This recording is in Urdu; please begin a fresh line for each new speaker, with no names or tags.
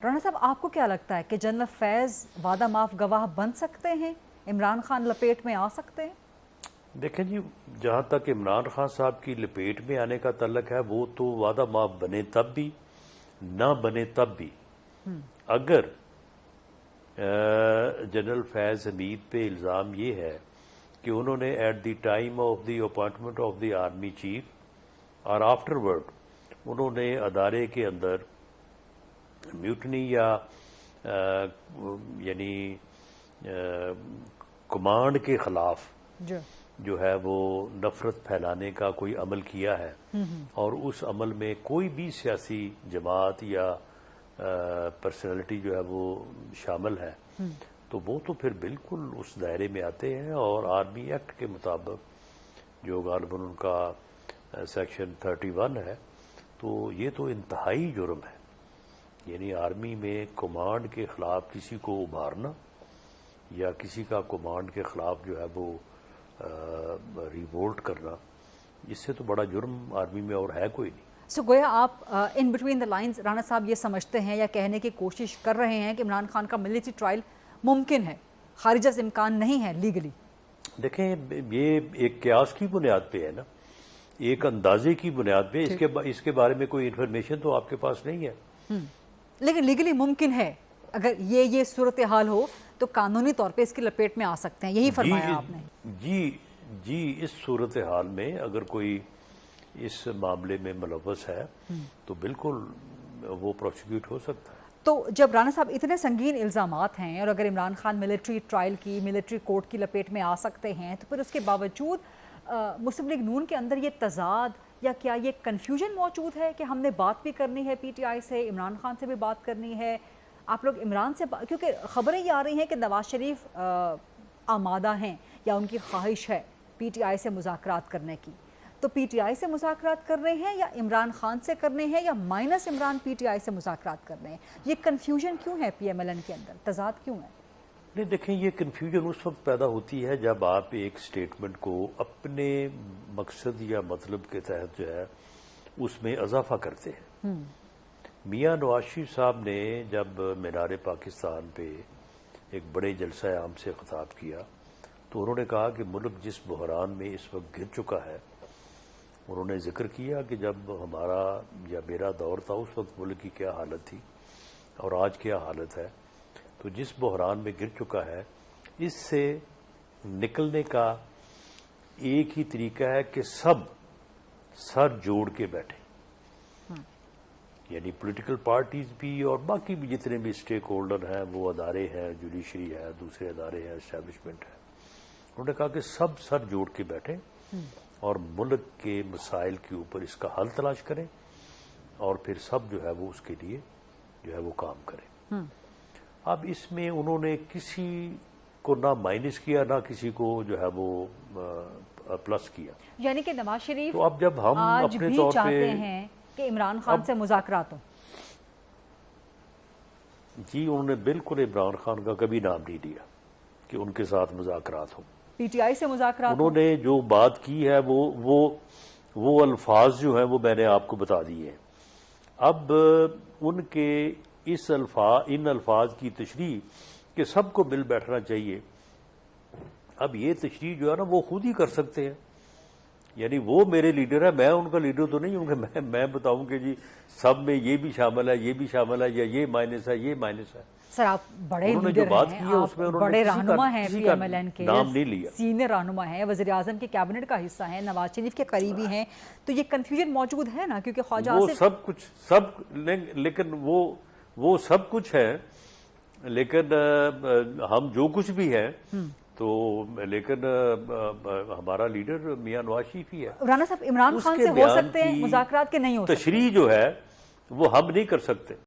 رانا صاحب آپ کو کیا لگتا ہے کہ جنرل فیض وعدہ معاف گواہ بن سکتے ہیں؟ عمران خان لپیٹ میں آ سکتے ہیں؟
دیکھیں جی، جہاں تک عمران خان صاحب کی لپیٹ میں آنے کا تعلق ہے وہ تو وعدہ معاف بنے تب بھی نہ بنے تب بھی اگر جنرل فیض حمید پہ الزام یہ ہے کہ انہوں نے at the time of the appointment of the army chief اور آفٹر ورڈ انہوں نے ادارے کے اندر میوٹنی یا یعنی کمانڈ کے خلاف جو ہے وہ نفرت پھیلانے کا کوئی عمل کیا ہے اور اس عمل میں کوئی بھی سیاسی جماعت یا پرسنالٹی جو ہے وہ شامل ہے تو وہ تو پھر بالکل اس دائرے میں آتے ہیں اور آرمی ایکٹ کے مطابق جو غالباً ان کا سیکشن 31 ہے تو یہ تو انتہائی جرم ہے. یعنی آرمی میں کمانڈ کے خلاف کسی کو ابھارنا یا کسی کا کمانڈ کے خلاف جو ہے وہ ریوولٹ کرنا، اس سے تو بڑا جرم آرمی میں اور ہے کوئی نہیں.
سو گویا آپ in between the lines Rana صاحب یہ سمجھتے ہیں یا کہنے کی کوشش کر رہے ہیں کہ عمران خان کا ملٹری ٹرائل ممکن ہے، خارج از امکان نہیں ہے لیگلی؟
دیکھیں یہ ایک قیاس کی بنیاد پہ ہے نا، ایک اندازے کی بنیاد پہ. اس کے بارے میں کوئی انفارمیشن تو آپ کے پاس نہیں ہے،
لیکن لیگلی ممکن ہے. اگر یہ صورتحال ہو تو قانونی طور پہ اس کی لپیٹ میں آ سکتے ہیں، یہی فرمایا آپ نے.
جی اس صورتحال میں اگر کوئی اس معاملے میں ملوث ہے تو بالکل وہ پروسیکیوٹ ہو سکتا ہے.
تو جب رانا صاحب اتنے سنگین الزامات ہیں اور اگر عمران خان ملٹری ٹرائل کی ملٹری کورٹ کی لپیٹ میں آ سکتے ہیں تو پھر اس کے باوجود مسلم لیگ نون کے اندر یہ تضاد یا کیا یہ کنفیوژن موجود ہے کہ ہم نے بات بھی کرنی ہے پی ٹی آئی سے، عمران خان سے بھی بات کرنی ہے، آپ لوگ عمران سے کیونکہ خبریں یہ آ رہی ہیں کہ نواز شریف آمادہ ہیں یا ان کی خواہش ہے پی ٹی آئی سے مذاکرات کرنے کی، تو پی ٹی آئی سے مذاکرات کرنے ہیں یا عمران خان سے کرنے ہیں یا minus Imran P T I سے مذاکرات کرنے ہیں؟ یہ کنفیوژن کیوں ہے پی ایم ایل این کے اندر، تضاد کیوں ہے؟
نہیں دیکھیں، یہ کنفیوژن اس وقت پیدا ہوتی ہے جب آپ ایک سٹیٹمنٹ کو اپنے مقصد یا مطلب کے تحت جو ہے اس میں اضافہ کرتے ہیں. میاں نواز شریف صاحب نے جب مینار پاکستان پہ ایک بڑے جلسہ عام سے خطاب کیا تو انہوں نے کہا کہ ملک جس بحران میں اس وقت گر چکا ہے، انہوں نے ذکر کیا کہ جب ہمارا یا میرا دور تھا اس وقت ملک کی کیا حالت تھی اور آج کیا حالت ہے. تو جس بحران میں گر چکا ہے اس سے نکلنے کا ایک ہی طریقہ ہے کہ سب سر جوڑ کے بیٹھیں، یعنی پولیٹیکل پارٹیز بھی اور باقی بھی جتنے بھی اسٹیک ہولڈر ہیں، وہ ادارے ہیں، جوڈیشری ہے، دوسرے ادارے ہیں، اسٹیبلشمنٹ ہے. انہوں نے کہا کہ سب سر جوڑ کے بیٹھیں اور ملک کے مسائل کے اوپر اس کا حل تلاش کریں اور پھر سب جو ہے وہ اس کے لیے جو ہے وہ کام کریں. اب اس میں انہوں نے کسی کو نہ مائنس کیا نہ کسی کو جو ہے وہ پلس کیا.
یعنی کہ نواز شریف
تو اب جب ہم
آج
اپنے
بھی
طور
چاہتے
پہ
ہیں کہ عمران خان سے مذاکرات ہوں.
جی انہوں نے بالکل عمران خان کا کبھی نام نہیں لیا کہ ان کے ساتھ مذاکرات ہوں.
پی ٹی آئی سے مذاکرات
انہوں نے جو بات کی ہے وہ الفاظ جو ہیں وہ میں نے آپ کو بتا دیے ہیں. اب ان کے ان الفاظ کی تشریح کہ سب کو مل بیٹھنا چاہیے، اب یہ تشریح جو ہے نا وہ خود ہی کر سکتے ہیں. یعنی وہ میرے لیڈر ہے، میں ان کا لیڈر تو نہیں ہوں کہ میں بتاؤں کہ جی سب میں یہ بھی شامل ہے، یہ بھی شامل ہے، یا یہ مائنس ہے، یہ مائنس ہے.
سر آپ بڑے لیڈر ہیں، آپ بڑے رہنما ہیں پی ایم ایل این کے،
نام نہیں لیا،
سینئر رہنما ہیں، وزیر اعظم کے کیبنٹ کا حصہ ہیں، نواز شریف کے قریبی ہیں، تو یہ کنفیوژن موجود ہے نا کیونکہ خواجہ آصف
سب کچھ لیکن وہ سب کچھ ہے، لیکن ہم جو کچھ بھی ہیں تو لیکن ہمارا لیڈر میاں نواز شریف ہی ہے.
رانا صاحب عمران خان سے ہو سکتے ہیں مذاکرات کے نہیں ہو سکتے؟
تشریح جو ہے وہ ہم نہیں کر سکتے.